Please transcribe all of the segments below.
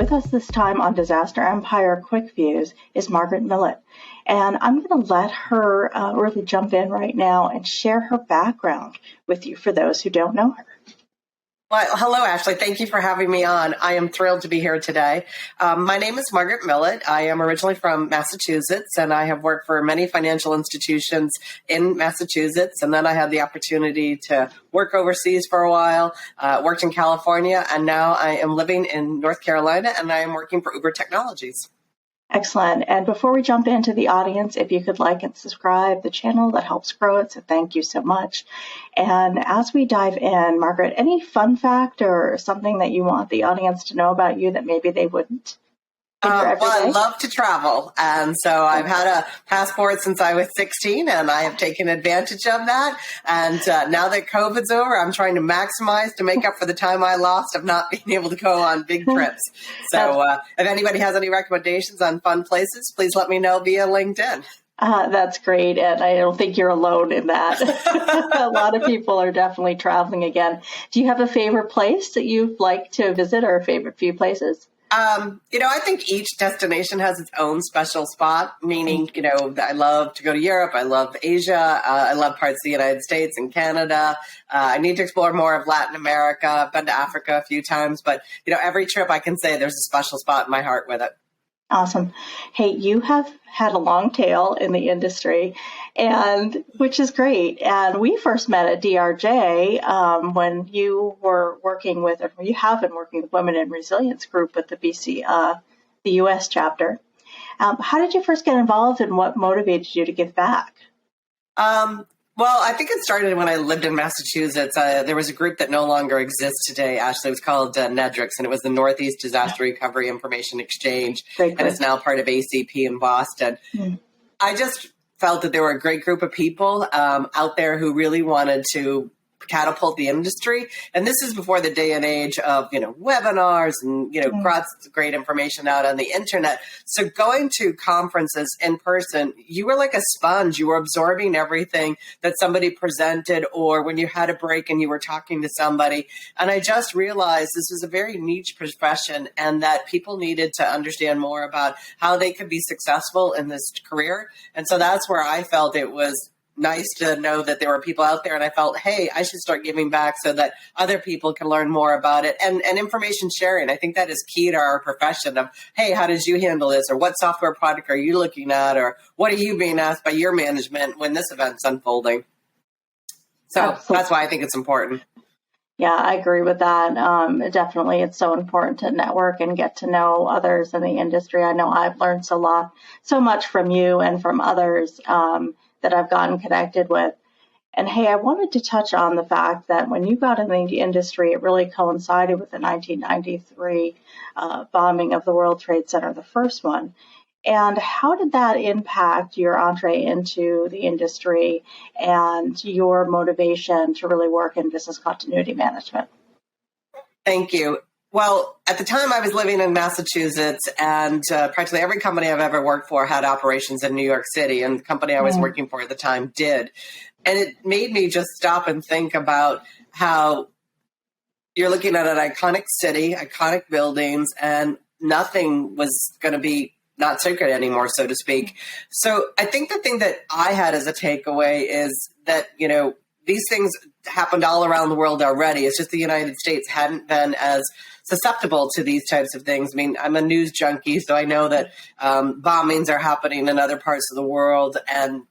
with us this time on Disaster Empire Quick Views is Margaret Millett. And I'm going to let her really jump in right now and share her background with you for those who don't know her. Well, hello, Ashley. Thank you for having me on. I am thrilled to be here today. My name is Margaret Millett. I am originally from Massachusetts, and I have worked for many financial institutions in Massachusetts. And then I had the opportunity to work overseas for a while, worked in California, and now I am living in North Carolina, and I am working for Uber Technologies. Excellent. And before we jump into the audience, if you could like and subscribe the channel, that helps grow it. So thank you so much. And as we dive in, Margaret, any fun fact or something that you want the audience to know about you that maybe they wouldn't? Well, I love to travel. And so I've had a passport since I was 16, and I have taken advantage of that. And now that COVID's over, I'm trying to maximize to make up for the time I lost of not being able to go on big trips. So if anybody has any recommendations on fun places, please let me know via LinkedIn. That's great. And I don't think you're alone in that. A lot of people are definitely traveling again. Do you have a favorite place that you'd like to visit or a favorite few places? I think each destination has its own special spot, meaning, I love to go to Europe. I love Asia. I love parts of the United States and Canada. I need to explore more of Latin America. I've been to Africa a few times, but, every trip I can say there's a special spot in my heart with it. Awesome. Hey, you have had a long tail in the industry, and which is great. And we first met at DRJ when you were working with, or you have been working with Women in Resilience Group with the the U.S. chapter. How did you first get involved, and what motivated you to give back? Well, I think it started when I lived in Massachusetts. There was a group that no longer exists today, Ashley. It was called NEDRIX, and it was the Northeast Disaster Recovery Information Exchange, and it's now part of ACP in Boston. I just felt that there were a great group of people out there who really wanted to catapult the industry. And this is before the day and age of, webinars and, great information out on the internet. So going to conferences in person, you were like a sponge. You were absorbing everything that somebody presented, or when you had a break and you were talking to somebody. And I just realized this was a very niche profession, and that people needed to understand more about how they could be successful in this career. And so that's where I felt it was nice to know that there were people out there, and I felt, hey, I should start giving back so that other people can learn more about it. And information sharing, I think that is key to our profession of, hey, how did you handle this? Or what software product are you looking at? Or what are you being asked by your management when this event's unfolding? So Absolutely. That's why I think it's important. Yeah, I agree with that. Definitely, it's so important to network and get to know others in the industry. I know I've learned so much from you and from others that I've gotten connected with. And hey, I wanted to touch on the fact that when you got in the industry, it really coincided with the 1993 bombing of the World Trade Center, the first one. And how did that impact your entree into the industry and your motivation to really work in business continuity management? Thank you. Well, at the time I was living in Massachusetts, and practically every company I've ever worked for had operations in New York City, and the company I was working for at the time did. And it made me just stop and think about how you're looking at an iconic city, iconic buildings, and nothing was going to be not sacred anymore, so to speak. So I think the thing that I had as a takeaway is that, these things happened all around the world already. It's just the United States hadn't been as susceptible to these types of things. I mean, I'm a news junkie, so I know that bombings are happening in other parts of the world,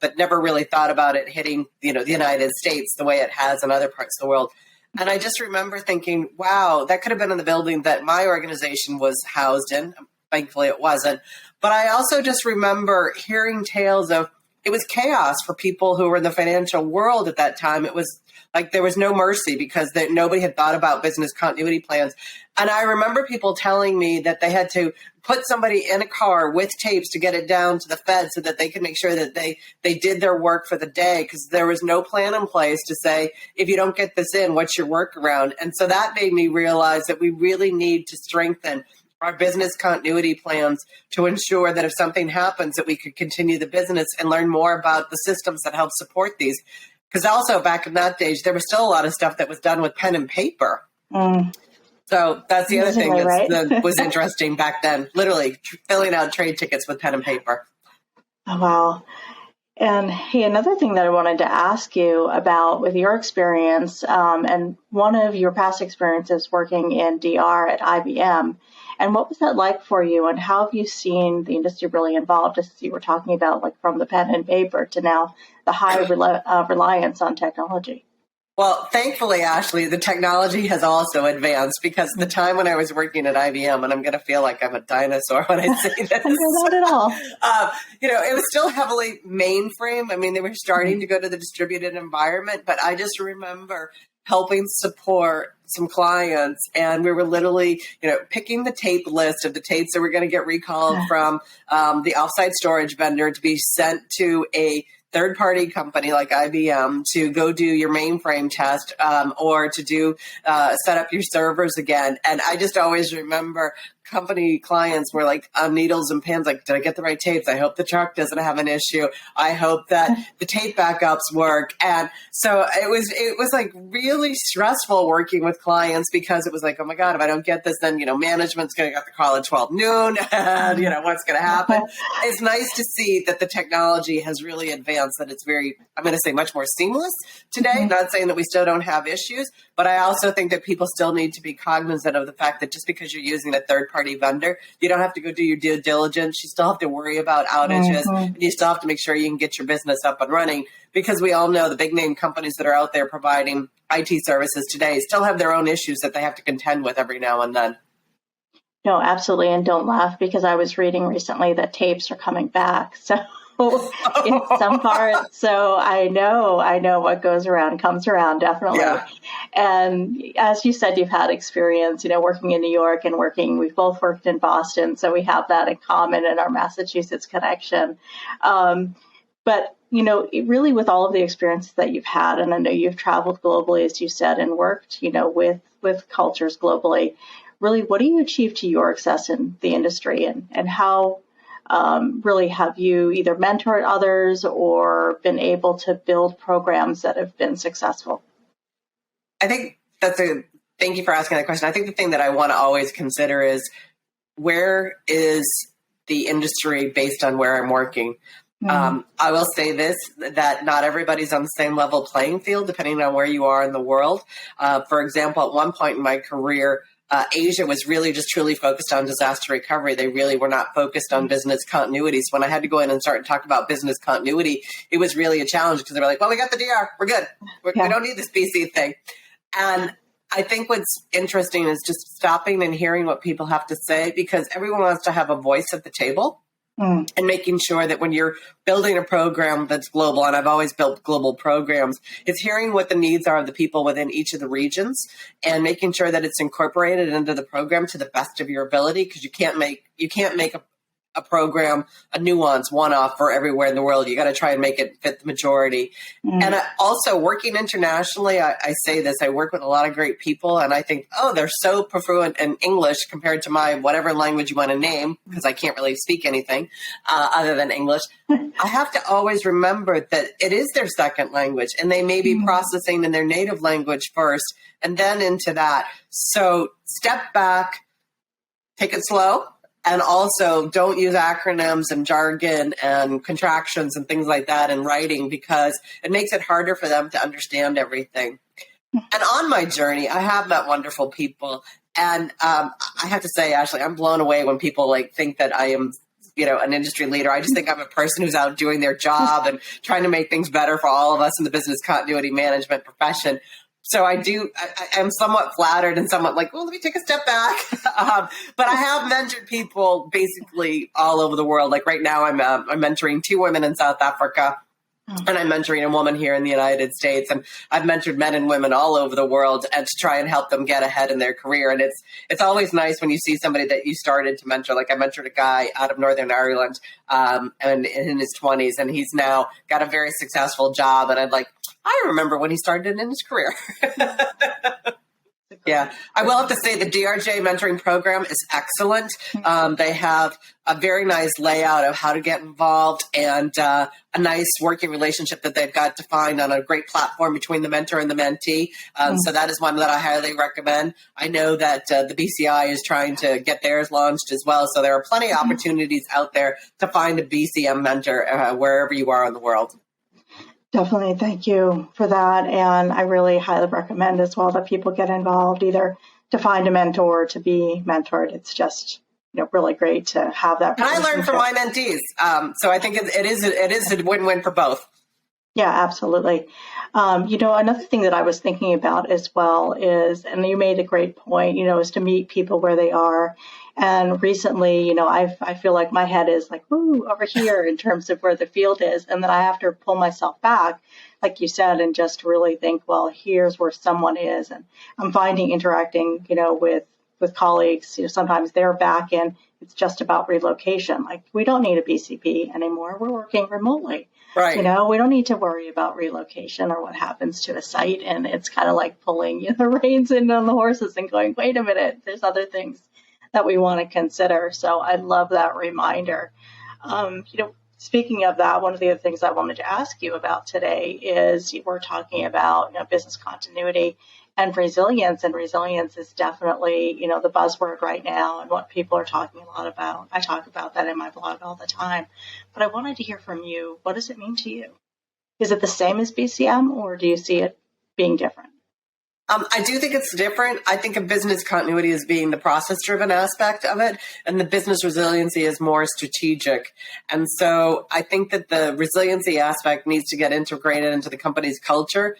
but never really thought about it hitting, the United States the way it has in other parts of the world. And I just remember thinking, wow, that could have been in the building that my organization was housed in. Thankfully, it wasn't. But I also just remember hearing tales of it was chaos for people who were in the financial world at that time. It was like there was no mercy because nobody had thought about business continuity plans. And I remember people telling me that they had to put somebody in a car with tapes to get it down to the Fed so that they could make sure that they did their work for the day, because there was no plan in place to say, if you don't get this in, what's your workaround? And so that made me realize that we really need to strengthen our business continuity plans to ensure that if something happens, that we could continue the business and learn more about the systems that help support these. Because also back in that stage, there was still a lot of stuff that was done with pen and paper. So that's the other thing Right? that was interesting back then, literally filling out trade tickets with pen and paper. Oh, wow. And hey, another thing that I wanted to ask you about with your experience, and one of your past experiences working in DR at IBM, and what was that like for you, and how have you seen the industry really evolved, as you were talking about, like from the pen and paper to now the high reliance on technology? Well, thankfully, Ashley, the technology has also advanced, because the time when I was working at IBM, and I'm going to feel like I'm a dinosaur when I say this. Not at all. It was still heavily mainframe. I mean, they were starting to go to the distributed environment, but I just remember helping support some clients, and we were literally, picking the tape list of the tapes that were going to get recalled from the offsite storage vendor to be sent to a third-party company like IBM to go do your mainframe test, or to do set up your servers again. And I just always remember company clients were like on needles and pins, like, did I get the right tapes? I hope the truck doesn't have an issue. I hope that the tape backups work. And so it was like really stressful working with clients, because it was like, oh my God, if I don't get this, then, management's going to get the call at 12 noon and, what's going to happen. It's nice to see that the technology has really advanced, that it's very, I'm going to say, much more seamless today. Not saying that we still don't have issues, but I also think that people still need to be cognizant of the fact that just because you're using a third-party vendor, you don't have to go do your due diligence. You still have to worry about outages, and you still have to make sure you can get your business up and running, because we all know the big name companies that are out there providing IT services today still have their own issues that they have to contend with every now and then. No, absolutely. And don't laugh, because I was reading recently that tapes are coming back. So in some parts, so I know what goes around comes around, definitely. Yeah. And as you said, you've had experience, working in New York and we've both worked in Boston, so we have that in common in our Massachusetts connection. But, really with all of the experiences that you've had, and I know you've traveled globally, as you said, and worked, with cultures globally, really, what do you achieve to your success in the industry, and how really have you either mentored others or been able to build programs that have been successful? I think thank you for asking that question. I think the thing that I want to always consider is, where is the industry based on where I'm working? I will say this, that not everybody's on the same level playing field, depending on where you are in the world. For example, at one point in my career, Asia was really just truly focused on disaster recovery. They really were not focused on business continuity. So when I had to go in and start talking about business continuity, it was really a challenge, because they were like, well, we got the DR. We're good. We don't need this BC thing. And I think what's interesting is just stopping and hearing what people have to say, because everyone wants to have a voice at the table. And making sure that when you're building a program that's global, and I've always built global programs, it's hearing what the needs are of the people within each of the regions, and making sure that it's incorporated into the program to the best of your ability, because you can't make a program a nuance one-off for everywhere in the world. You got to try and make it fit the majority. And also working internationally, I say this, I work with a lot of great people, and I think, they're so fluent in English compared to my whatever language you want to name, because I can't really speak anything other than English. I have to always remember that it is their second language, and they may be processing in their native language first and then into that. So step back, take it slow. And also don't use acronyms and jargon and contractions and things like that in writing, because it makes it harder for them to understand everything. And on my journey, I have met wonderful people. And I have to say, Ashley, I'm blown away when people think that I am, an industry leader. I just think I'm a person who's out doing their job and trying to make things better for all of us in the business continuity management profession. So I'm somewhat flattered and somewhat like, well, let me take a step back. But I have mentored people basically all over the world. Like right now, I'm mentoring 2 women in South Africa, and I'm mentoring a woman here in the United States. And I've mentored men and women all over the world, and to try and help them get ahead in their career. And it's always nice when you see somebody that you started to mentor. Like I mentored a guy out of Northern Ireland, and in his 20s, and he's now got a very successful job. And I remember when he started in his career. Yeah, I will have to say the DRJ mentoring program is excellent. They have a very nice layout of how to get involved and a nice working relationship that they've got defined on a great platform between the mentor and the mentee. So that is one that I highly recommend. I know that the BCI is trying to get theirs launched as well. So there are plenty of opportunities out there to find a BCM mentor wherever you are in the world. Definitely. Thank you for that. And I really highly recommend as well that people get involved either to find a mentor or to be mentored. It's just, really great to have that. And I learned from my mentees. So I think it is a win-win for both. Yeah, absolutely. Another thing that I was thinking about as well is, and you made a great point, is to meet people where they are. And recently, I feel like my head is like, woo, over here in terms of where the field is. And then I have to pull myself back, like you said, and just really think, well, here's where someone is. And I'm finding interacting, with colleagues, sometimes they're back in, it's just about relocation. Like, we don't need a BCP anymore. We're working remotely. Right. We don't need to worry about relocation or what happens to a site. And it's kind of like pulling the reins in on the horses and going, wait a minute, there's other things that we want to consider. So I love that reminder. Speaking of that, one of the other things I wanted to ask you about today is we're talking about business continuity and resilience. And resilience is definitely, the buzzword right now and what people are talking a lot about. I talk about that in my blog all the time. But I wanted to hear from you. What does it mean to you? Is it the same as BCM or do you see it being different? I do think it's different. I think of business continuity as being the process-driven aspect of it, and the business resiliency is more strategic. And so I think that the resiliency aspect needs to get integrated into the company's culture,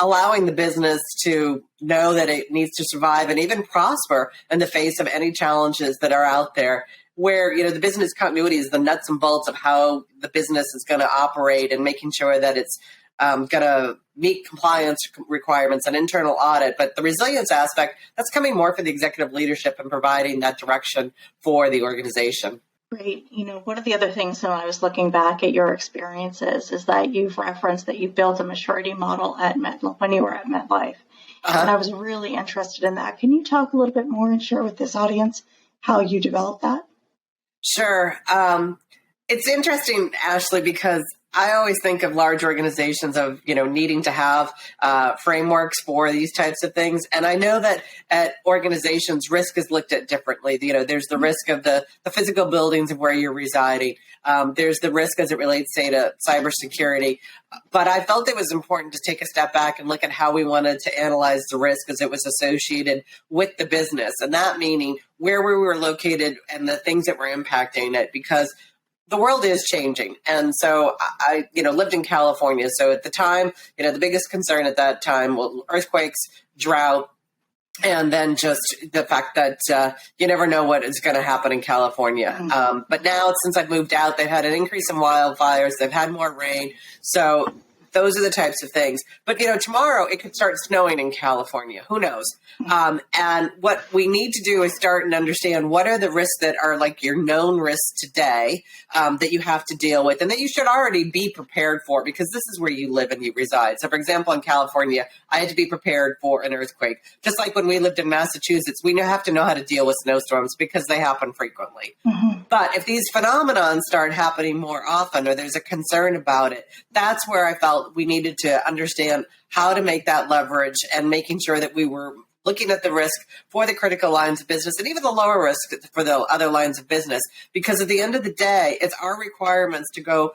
allowing the business to know that it needs to survive and even prosper in the face of any challenges that are out there, where the business continuity is the nuts and bolts of how the business is going to operate and making sure that it's going to meet compliance requirements and internal audit. But the resilience aspect, that's coming more for the executive leadership and providing that direction for the organization. Great. One of the other things when I was looking back at your experiences is that you've referenced that you built a maturity model at when you were at MetLife. And I was really interested in that. Can you talk a little bit more and share with this audience how you developed that? Sure. It's interesting, Ashley, because I always think of large organizations of, needing to have frameworks for these types of things. And I know that at organizations, risk is looked at differently. There's the risk of the physical buildings of where you're residing. There's the risk as it relates, say, to cybersecurity. But I felt it was important to take a step back and look at how we wanted to analyze the risk as it was associated with the business. And that meaning where we were located and the things that were impacting it, because the world is changing. And so I lived in California. So at the time, the biggest concern at that time was earthquakes, drought, and then just the fact that you never know what is going to happen in California. But now, since I've moved out, they've had an increase in wildfires. They've had more rain. So those are the types of things. But, tomorrow it could start snowing in California. Who knows? And what we need to do is start and understand what are the risks that are like your known risks today that you have to deal with and that you should already be prepared for, because this is where you live and you reside. So, for example, in California, I had to be prepared for an earthquake. Just like when we lived in Massachusetts, we have to know how to deal with snowstorms because they happen frequently. But if these phenomenons start happening more often or there's a concern about it, that's where I felt we needed to understand how to make that leverage and making sure that we were looking at the risk for the critical lines of business and even the lower risk for the other lines of business. Because at the end of the day, it's our requirements to go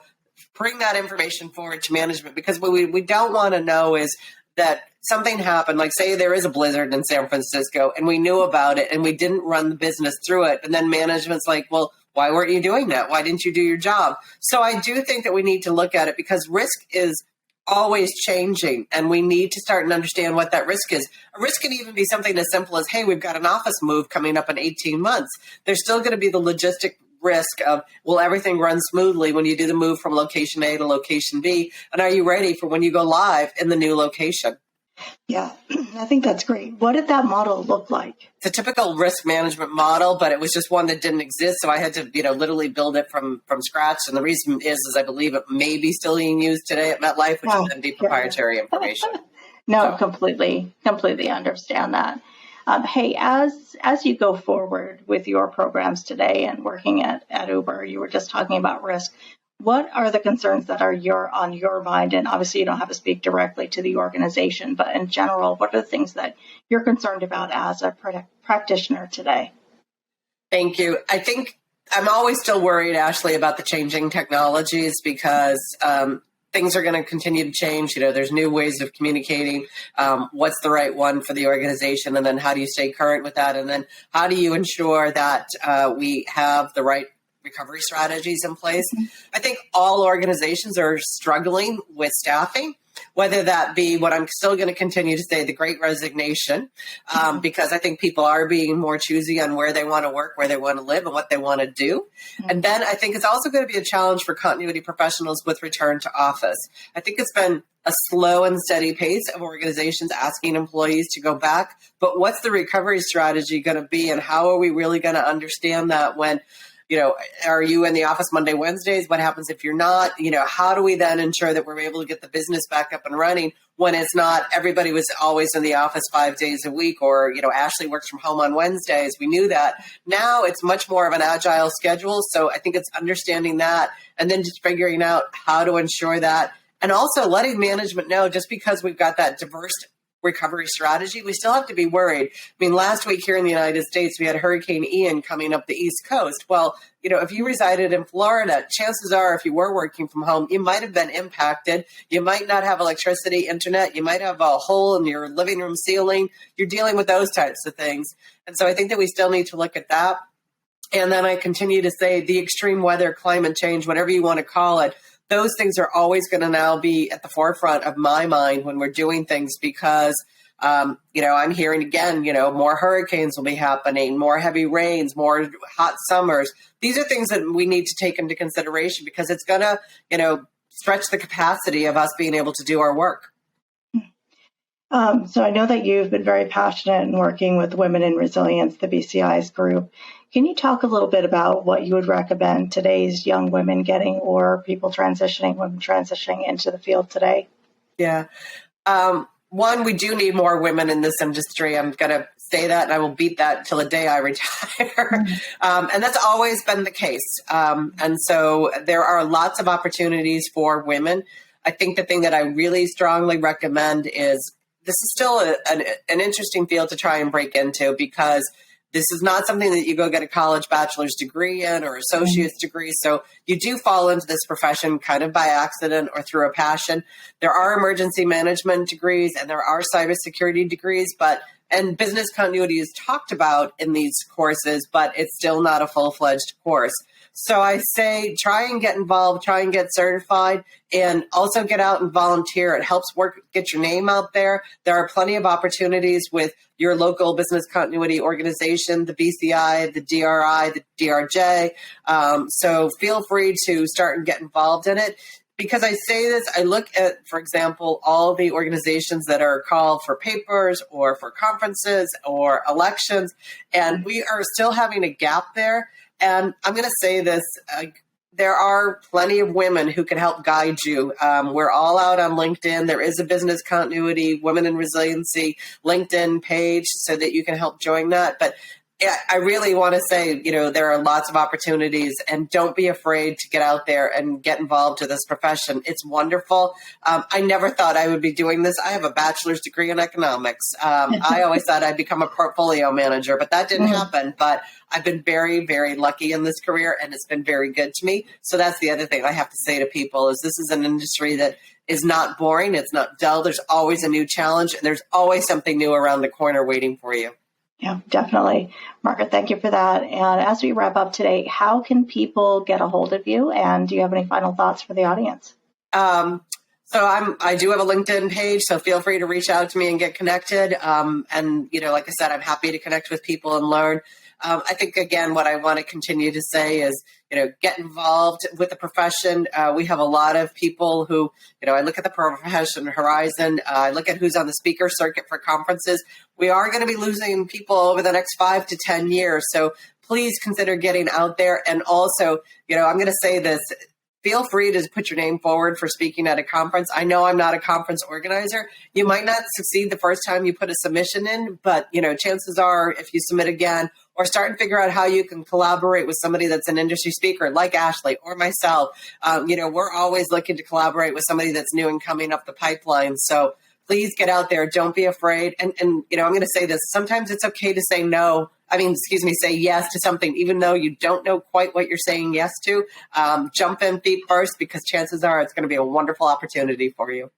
bring that information forward to management, because what we don't want to know is that something happened, like say there is a blizzard in San Francisco and we knew about it and we didn't run the business through it. And then management's like, well, why weren't you doing that? Why didn't you do your job? So I do think that we need to look at it because risk is always changing and we need to start and understand what that risk is. A risk can even be something as simple as, hey, we've got an office move coming up in 18 months. There's still going to be the logistic risk of, will everything run smoothly when you do the move from location A to location B? And are you ready for when you go live in the new location? Yeah, I think that's great. What did that model look like? It's a typical risk management model, but it was just one that didn't exist. So I had to, literally build it from scratch. And the reason is I believe it may be still being used today at MetLife, which would then be proprietary information. No, completely understand that. Hey, as you go forward with your programs today and working at Uber, you were just talking about risk. What are the concerns that are on your mind? And obviously, you don't have to speak directly to the organization, but in general, what are the things that you're concerned about as a practitioner today? Thank you. I think I'm always still worried, Ashley, about the changing technologies because things are going to continue to change. There's new ways of communicating. What's the right one for the organization? And then how do you stay current with that? And then how do you ensure that we have the right recovery strategies in place? I think all organizations are struggling with staffing, whether that be what I'm still going to continue to say, the great resignation, because I think people are being more choosy on where they want to work, where they want to live, and what they want to do. And then I think it's also going to be a challenge for continuity professionals with return to office. I think it's been a slow and steady pace of organizations asking employees to go back. But what's the recovery strategy going to be, and how are we really going to understand that when are you in the office Monday, Wednesdays? What happens if you're not? How do we then ensure that we're able to get the business back up and running when it's not everybody was always in the office 5 days a week, or, Ashley works from home on Wednesdays. We knew that. Now it's much more of an agile schedule. So I think it's understanding that and then just figuring out how to ensure that. And also letting management know, just because we've got that diverse recovery strategy, we still have to be worried. I mean, last week here in the United States, we had Hurricane Ian coming up the East Coast. Well, if you resided in Florida, chances are if you were working from home, you might have been impacted. You might not have electricity, internet. You might have a hole in your living room ceiling. You're dealing with those types of things. And so I think that we still need to look at that. And then I continue to say the extreme weather, climate change, whatever you want to call it, those things are always going to now be at the forefront of my mind when we're doing things because, I'm hearing again, more hurricanes will be happening, more heavy rains, more hot summers. These are things that we need to take into consideration because it's going to, stretch the capacity of us being able to do our work. So I know that you've been very passionate in working with Women in Resilience, the BCI's group. Can you talk a little bit about what you would recommend today's young women getting, or women transitioning into the field today? Yeah. One, we do need more women in this industry. I'm going to say that, and I will beat that till the day I retire. And that's always been the case. And so there are lots of opportunities for women. I think the thing that I really strongly recommend is this is still an interesting field to try and break into because this is not something that you go get a college bachelor's degree in or associate's degree. So you do fall into this profession kind of by accident or through a passion. There are emergency management degrees and there are cybersecurity degrees, and business continuity is talked about in these courses, but it's still not a full-fledged course. So I say try and get involved, try and get certified, and also get out and volunteer. It helps get your name out there. There are plenty of opportunities with your local business continuity organization, the BCI, the DRI, the DRJ. So feel free to start and get involved in it. Because I say this, I look at, for example, all the organizations that are called for papers or for conferences or elections, and we are still having a gap there. And I'm going to say this, there are plenty of women who can help guide you. We're all out on LinkedIn. There is a business continuity, Women in Resiliency LinkedIn page so that you can help join that. But I really want to say, there are lots of opportunities, and don't be afraid to get out there and get involved with this profession. It's wonderful. I never thought I would be doing this. I have a bachelor's degree in economics. I always thought I'd become a portfolio manager, but that didn't happen. But I've been very, very lucky in this career, and it's been very good to me. So that's the other thing I have to say to people is this is an industry that is not boring. It's not dull. There's always a new challenge, and there's always something new around the corner waiting for you. Yeah, definitely. Margaret, thank you for that. And as we wrap up today, how can people get a hold of you? And do you have any final thoughts for the audience? So I do have a LinkedIn page, so feel free to reach out to me and get connected. And, like I said, I'm happy to connect with people and learn. I think, again, what I want to continue to say is, get involved with the profession. We have a lot of people who, I look at the profession horizon. I look at who's on the speaker circuit for conferences. We are going to be losing people over the next 5 to 10 years. So please consider getting out there. And also, I'm going to say this, feel free to put your name forward for speaking at a conference. I know I'm not a conference organizer. You might not succeed the first time you put a submission in, but chances are if you submit again or start and figure out how you can collaborate with somebody that's an industry speaker like Ashley or myself, we're always looking to collaborate with somebody that's new and coming up the pipeline. So please get out there. Don't be afraid. And I'm going to say this. Sometimes it's okay to say no. Say yes to something, even though you don't know quite what you're saying yes to. Jump in feet first, because chances are it's going to be a wonderful opportunity for you.